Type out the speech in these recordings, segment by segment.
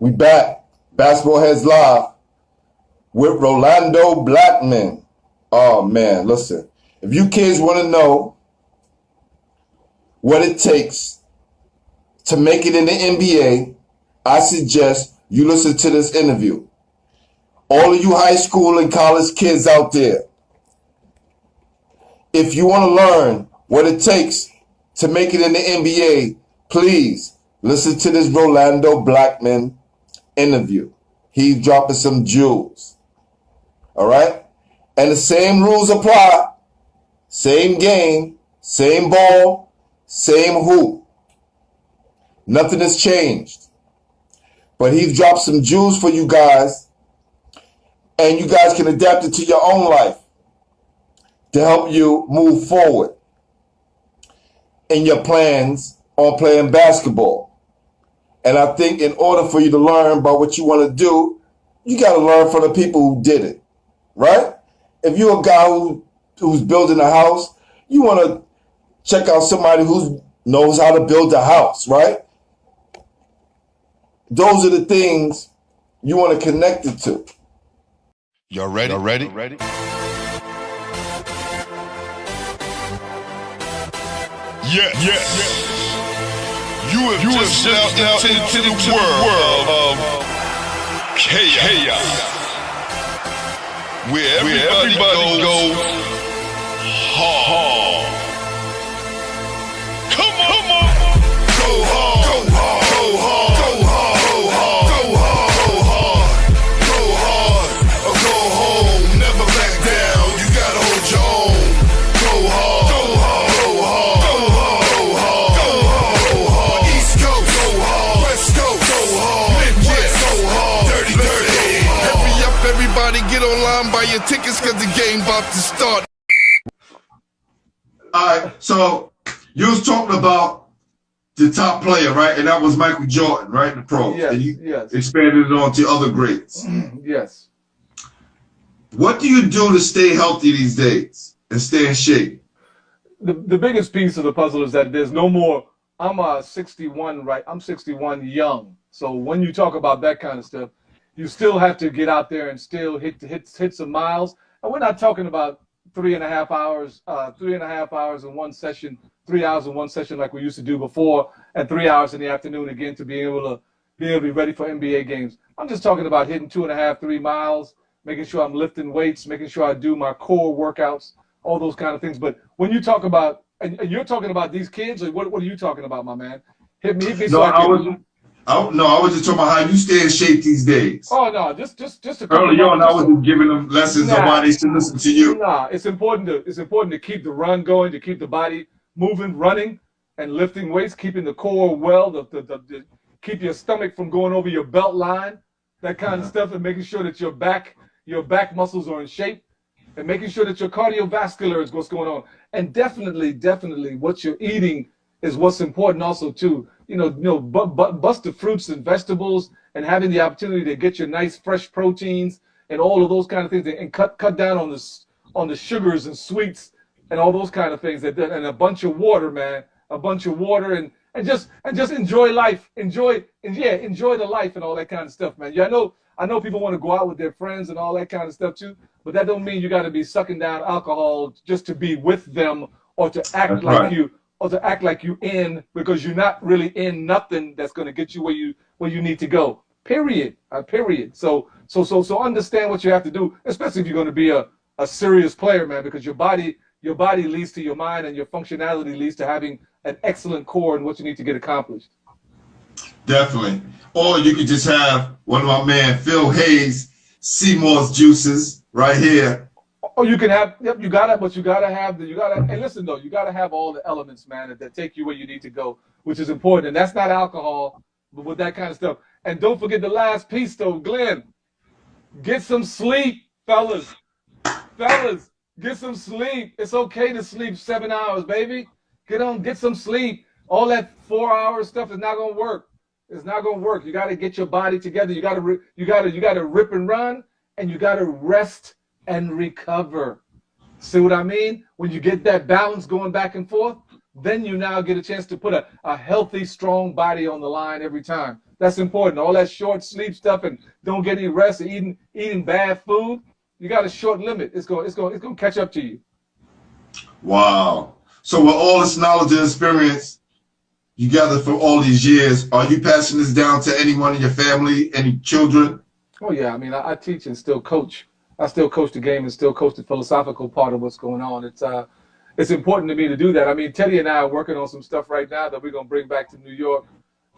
We back. Basketball Heads Live with Rolando Blackman. Oh, man, listen. If you kids want to know what it takes to make it in the NBA, I suggest you listen to this interview. All of you high school and college kids out there, if you want to learn what it takes to make it in the NBA, please listen to this Rolando Blackman interview. He's dropping some jewels. All right? And the same rules apply. Same game, same ball, same hoop. Nothing has changed. But he's dropped some jewels for you guys, and you guys can adapt it to your own life to help you move forward in your plans on playing basketball. And I think in order for you to learn about what you want to do, you got to learn from the people who did it, right? If you're a guy who's building a house, you want to check out somebody who knows how to build a house, right? Those are the things you want to connect it to. Y'all ready? Y'all ready? Yeah. You have just stepped out into the world of chaos, where everybody goes hard. Come on. Go hard. Go hard. Go hard. Go hard. Go hard. Go hard. Or go home. Never back down. You gotta hold your own. Go hard. Go hard. Go hard. Go hard. Go hard. East Coast. Go hard. West Coast. Go hard. Midwest. Go hard. Dirty. Hurry up, everybody. Get online, buy your tickets, cause the game about to start. All right, so you was talking about the top player, right? And that was Michael Jordan, right? The pros. Yes, and you yes. expanded it on to other greats. Yes. What do you do to stay healthy these days and stay in shape? The biggest piece of the puzzle is that there's no more, I'm 61, right? I'm 61 young. So when you talk about that kind of stuff, you still have to get out there and still hit some miles. And we're not talking about 3.5 hours in one session, 3 hours in one session like we used to do before, and 3 hours in the afternoon again to be able to be ready for NBA games. I'm just talking about hitting 2.5, 3 miles, making sure I'm lifting weights, making sure I do my core workouts, all those kind of things. But when you talk about, and you're talking about these kids, or what are you talking about, my man? Hit me. No, I was just talking about how you stay in shape these days. Oh no, just early on, I was giving them lessons on why they should listen to you. Nah, it's important to keep the run going, to keep the body moving, running, and lifting weights, keeping the core well, keep your stomach from going over your belt line, that kind of stuff, and making sure that your back muscles are in shape, and making sure that your cardiovascular is what's going on, and definitely what you're eating is what's important also too. Bust the fruits and vegetables, and having the opportunity to get your nice fresh proteins and all of those kind of things, and cut down on the sugars and sweets and all those kind of things, and a bunch of water, man, and just enjoy life, enjoy the life and all that kind of stuff, man. Yeah, I know people want to go out with their friends and all that kind of stuff too, but that don't mean you got to be sucking down alcohol just to be with them or to act like you in, because you're not really in nothing that's going to get you where you need to go. Period. So understand what you have to do, especially if you're going to be a serious player, man, because your body leads to your mind, and your functionality leads to having an excellent core and what you need to get accomplished. Definitely. Or you could just have one of my man Phil Hayes Seymour's juices right here. Oh, you can have, yep, you gotta have, and listen though, you gotta have all the elements, man, that take you where you need to go, which is important. And that's not alcohol, but with that kind of stuff. And don't forget the last piece though, Glenn, get some sleep, fellas, get some sleep. It's okay to sleep 7 hours, baby. Get some sleep. All that 4-hour stuff is not gonna work. It's not gonna work. You gotta get your body together. You gotta rip and run, and you gotta rest and recover. See what I mean? When you get that balance going back and forth, then you now get a chance to put a healthy, strong body on the line every time. That's important. All that short sleep stuff and don't get any rest and eating bad food. You got a short limit. It's going to catch up to you. Wow. So with all this knowledge and experience you gathered for all these years, are you passing this down to anyone in your family, any children? Oh yeah, I mean, I teach and still coach. I still coach the game and still coach the philosophical part of what's going on. It's important to me to do that. I mean, Teddy and I are working on some stuff right now that we're going to bring back to New York,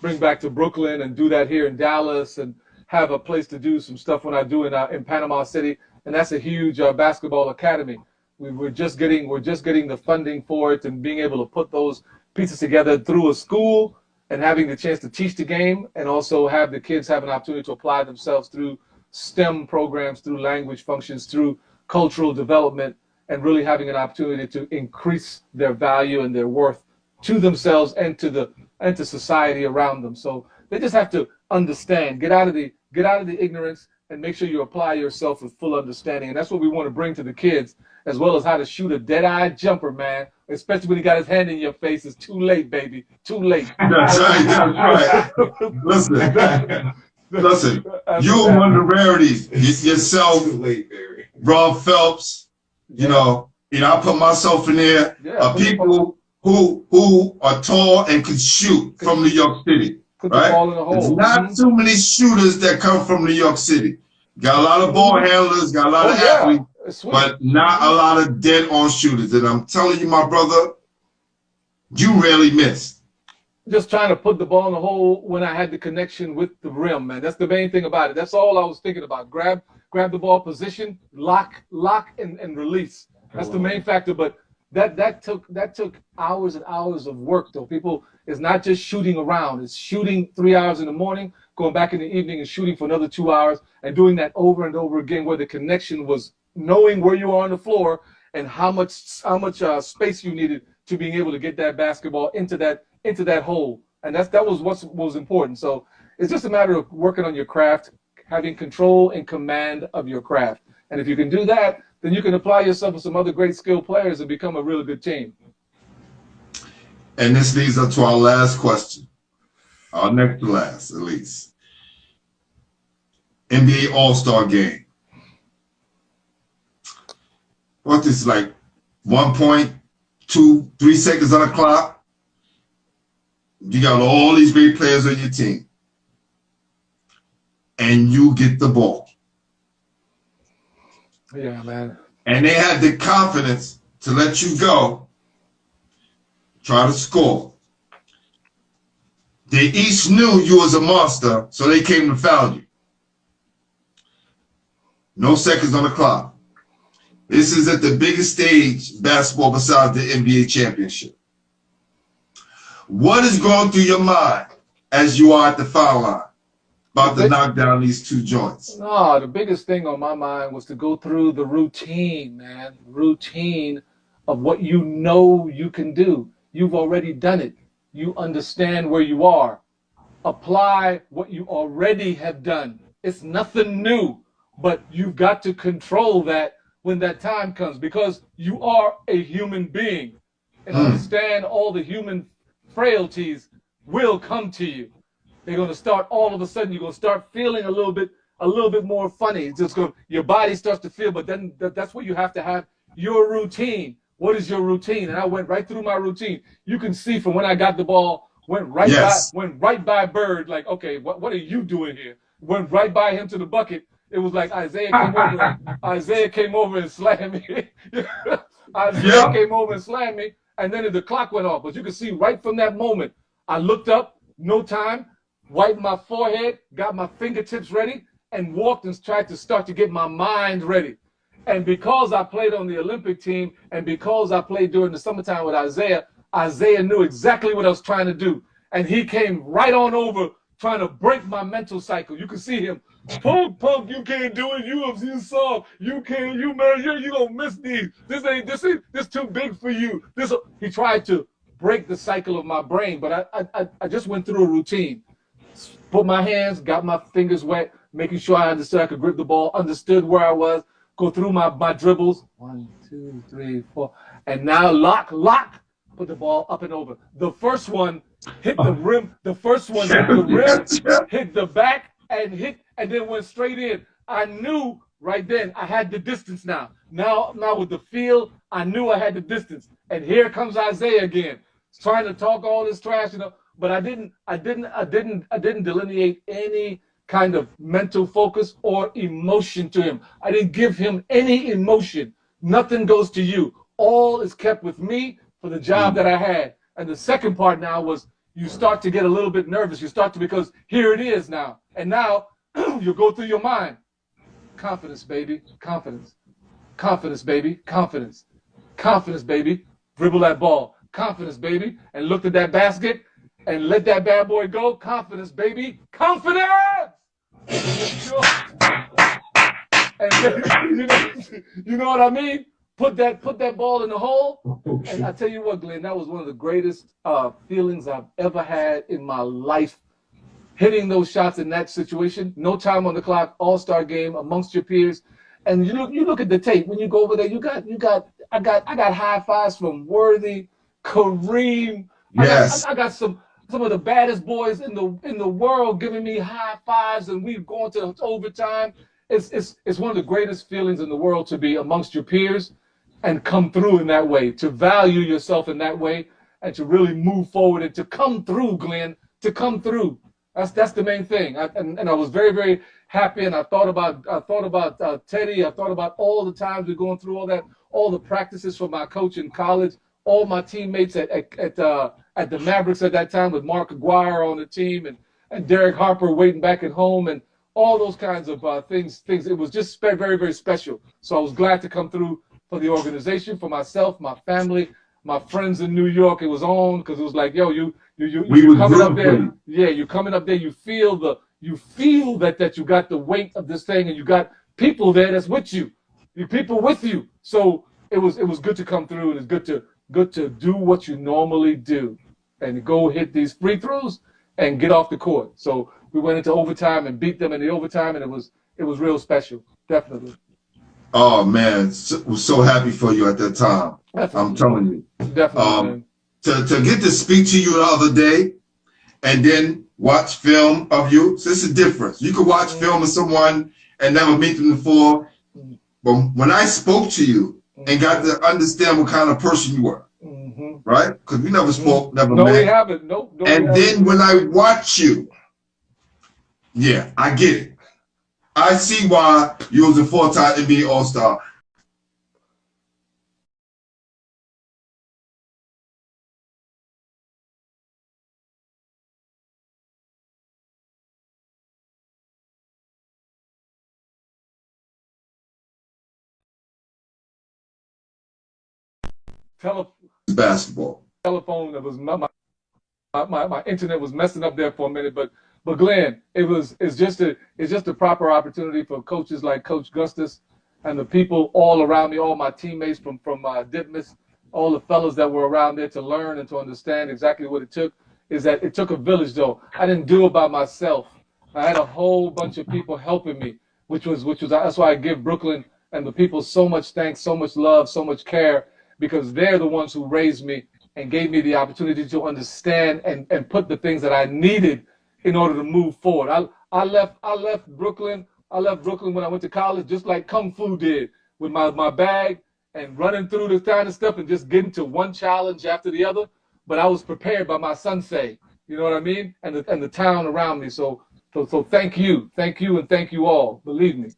bring back to Brooklyn, and do that here in Dallas, and have a place to do some stuff when I do in Panama City. And that's a huge basketball academy. We're just getting the funding for it and being able to put those pieces together through a school and having the chance to teach the game and also have the kids have an opportunity to apply themselves through STEM programs, through language functions, through cultural development, and really having an opportunity to increase their value and their worth to themselves and to society around them. So they just have to understand, get out of the ignorance, and make sure you apply yourself with full understanding. And that's what we want to bring to the kids, as well as how to shoot a dead-eye jumper, man. Especially when he got his hand in your face. It's too late, baby. Too late. That's right. That's right. Listen. You're one of the rarities. Yourself, Too late, Barry. Rob Phelps. You know, I put myself in there. People who are tall and can shoot from New York City. Put the ball in the hole. There's not too many shooters that come from New York City. Got a lot of ball handlers, got a lot of athletes, but not a lot of dead-on shooters. And I'm telling you, my brother, you rarely miss. Just trying to put the ball in the hole when I had the connection with the rim, man. That's the main thing about it. That's all I was thinking about. Grab the ball position, lock, and release. That's the main factor. But that took hours and hours of work, though. People, it's not just shooting around. It's shooting 3 hours in the morning, going back in the evening and shooting for another 2 hours, and doing that over and over again, where the connection was knowing where you are on the floor and how much space you needed to being able to get that basketball into that hole. And that was what was important. So it's just a matter of working on your craft, having control and command of your craft. And if you can do that, then you can apply yourself with some other great skilled players and become a really good team. And this leads up to our last question. Our next to last, at least. NBA All-Star Game. What is like 1.2, 3 seconds on the clock? You got all these great players on your team. And you get the ball. Yeah, man. And they had the confidence to let you go, try to score. They each knew you was a monster, so they came to foul you. No seconds on the clock. This is at the biggest stage basketball besides the NBA championship. What is going through your mind as you are at the foul line, about to knock down these two joints? No, the biggest thing on my mind was to go through the routine, man. Routine of what you know you can do. You've already done it. You understand where you are. Apply what you already have done. It's nothing new, but you've got to control that when that time comes, because you are a human being, and understand all the human frailties will come to you. They're going to start all of a sudden. You're going to start feeling a little bit more funny. It's just going, your body starts to feel, but then that's what you have to have your routine. What is your routine? And I went right through my routine. You can see from when I got the ball, went right by Bird. Like, okay, what are you doing here? Went right by him to the bucket. It was like Isaiah came over and slammed me. Isaiah came over and slammed me, and then the clock went off. But you can see right from that moment, I looked up, no time, wiped my forehead, got my fingertips ready, and walked and tried to start to get my mind ready. And because I played on the Olympic team, and because I played during the summertime with Isaiah, Isaiah knew exactly what I was trying to do. And he came right on over trying to break my mental cycle. You can see him. Punk, you can't do it. You soft. You can't, you man, you gonna miss these. This too big for you. He tried to break the cycle of my brain, but I just went through a routine. Put my hands, got my fingers wet, making sure I understood I could grip the ball, understood where I was, go through my dribbles. 1, 2, 3, 4. And now lock, put the ball up and over. The first one hit the rim. The first one hit the rim, hit the back, and then went straight in. I knew right then I had the distance now. Now with the feel, I knew I had the distance. And here comes Isaiah again, trying to talk all this trash, But I didn't delineate any kind of mental focus or emotion to him. I didn't give him any emotion. Nothing goes to you. All is kept with me for the job that I had. And the second part now was you start to get a little bit nervous. You start to, because here it is now. And now you go through your mind. Confidence, baby. Confidence. Confidence, baby. Confidence. Confidence, baby. Dribble that ball. Confidence, baby. And look at that basket and let that bad boy go. Confidence, baby. Confidence! And you know what I mean? Put that ball in the hole. And I tell you what, Glenn, that was one of the greatest feelings I've ever had in my life. Hitting those shots in that situation, no time on the clock, all-star game amongst your peers. And you look at the tape when you go over there. I got high fives from Worthy, Kareem. Yes. I got some of the baddest boys in the world giving me high fives, and we've gone to overtime. It's one of the greatest feelings in the world to be amongst your peers and come through in that way, to value yourself in that way, and to really move forward and to come through, Glenn, to come through. That's the main thing. And I was very, very happy, and I thought about Teddy. I thought about all the times we're going through all that, all the practices for my coach in college, all my teammates at the Mavericks at that time with Mark Aguirre on the team and Derek Harper waiting back at home and all those kinds of things. It was just very, very special. So I was glad to come through for the organization, for myself, my family, my friends in New York. It was on because it was like, yo, you coming up there. Yeah, you're coming up there. You feel that you got the weight of this thing, and you got people there that's with you. People with you. So it was good to come through, and it's good to do what you normally do, and go hit these free throws and get off the court. So we went into overtime and beat them in the overtime, and it was real special, definitely. Oh man, was so happy for you at that time. Definitely. I'm telling you. Definitely. To get to speak to you the other day, and then watch film of you. So it's a difference. You could watch film of someone and never meet them before, but when I spoke to you and got to understand what kind of person you were, right? Because we never spoke, never met. No, we haven't. No, and then when I watch you, yeah, I get it. I see why you was a 4-time NBA All-Star. Basketball. Telephone, that was my internet was messing up there for a minute, but Glenn, it's just a proper opportunity for coaches like Coach Gustus and the people all around me, all my teammates from Ditmas, all the fellas that were around there to learn and to understand exactly what it took. Is that it took a village, though. I didn't do it by myself. I had a whole bunch of people helping me, which was that's why I give Brooklyn and the people so much thanks, so much love, so much care, because they're the ones who raised me and gave me the opportunity to understand and put the things that I needed in order to move forward. I left Brooklyn. I left Brooklyn when I went to college, just like Kung Fu did, with my bag and running through this kind of stuff and just getting to one challenge after the other. But I was prepared by my sensei, you know what I mean, and the town around me. So thank you, and thank you all. Believe me.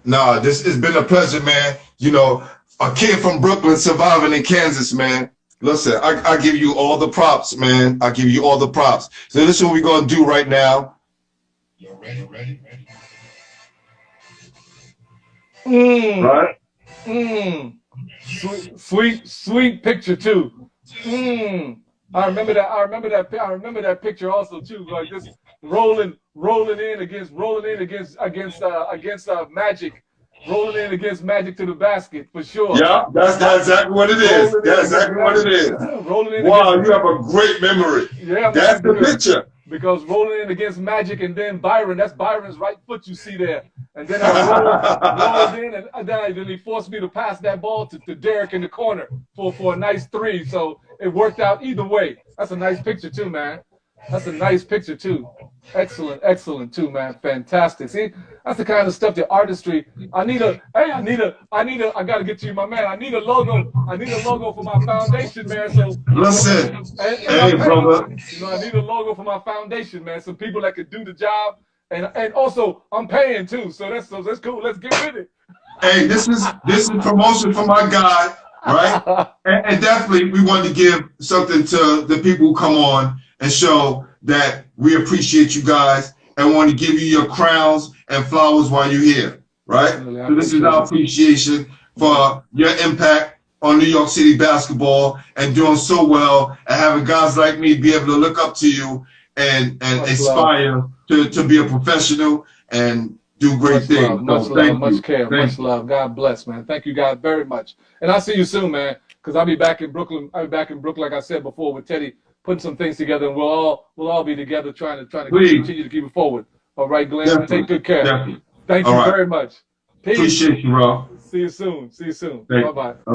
No, this has been a pleasure, man. You know, a kid from Brooklyn surviving in Kansas, man. Listen, I give you all the props, man. I give you all the props. So this is what we're going to do right now. You ready? Right? Sweet picture too. I remember that picture also too. Like just rolling in against Magic. Rolling in against Magic to the basket, for sure. Yeah, that's exactly what it is. That's exactly what it is. Rolling in wow, you have a great memory. Yeah, that's the picture. Because rolling in against Magic and then Byron, that's Byron's right foot you see there. And then I rolled in, and then he forced me to pass that ball to Derek in the corner for a nice 3. So it worked out either way. That's a nice picture too, man. That's a nice picture too. Excellent too, man. Fantastic. See, that's the kind of stuff, the artistry. I gotta get to you, my man. I need a logo. I need a logo for my foundation, man. So Listen, hey, brother. You know, I need a logo for my foundation, man. Some people that could do the job. And also I'm paying too. So that's cool. Let's get with it. Hey, this is promotion for my guy, right? and definitely we want to give something to the people who come on and show that we appreciate you guys and want to give you your crowns and flowers while you're here, right? So this is our appreciation for your impact on New York City basketball and doing so well and having guys like me be able to look up to you and aspire to be a professional and do great things. Much love, much care, much love. God bless, man. Thank you guys very much. And I'll see you soon, man, because I'll be back in Brooklyn. I'll be back in Brooklyn, like I said before, with Teddy, putting some things together, and we'll all be together trying to continue to keep it forward. All right, Glenn, take good care. Definitely. Thank you very much. Peace. Appreciate you, bro. See you soon. Bye-bye.